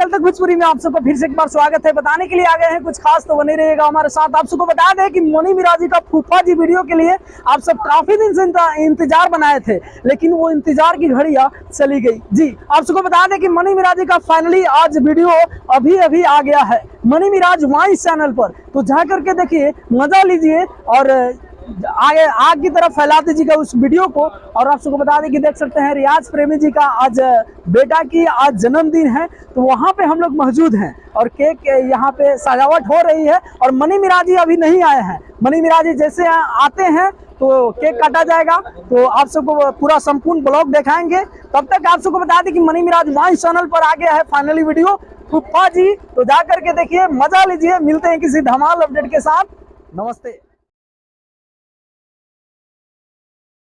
तक भोजपुरी में आप सबका फिर से एक बार स्वागत है। बताने के लिए आ गए हैं कुछ खास, तो बने रहिएगा हमारे साथ। आप सबको बता दें कि मनी मिराजी का फूफा जी वीडियो के लिए आप सब काफी दिन से इंतजार बनाए थे, लेकिन वो इंतजार की घड़ियां चली गई। जी आप सबको बता दें कि मनी मिराजी का फाइनली आज वीडियो अभी अभी आ गया है मनी मिराज वाइस चैनल पर। तो जा करके देखिए, मजा लीजिए और आगे आग की तरफ फैला दीजिएगा उस वीडियो को। और आप सबको बता दें कि देख सकते हैं रियाज प्रेमी जी का आज बेटा की आज जन्मदिन है, तो वहां पे हम लोग मौजूद हैं और केक यहाँ पे सजावट हो रही है। और मनी मिराजी अभी नहीं आए हैं। मनी मिराजी जैसे आते हैं तो केक काटा जाएगा, तो आप सबको पूरा संपूर्ण ब्लॉग दिखाएंगे। तब तक आप सबको बता दें कि मनी मिराज वाइस चैनल पर आ गया है फाइनली वीडियो फूफा जी, तो जा करके देखिए, मजा लीजिए। मिलते हैं किसी धमाल अपडेट के साथ। नमस्ते।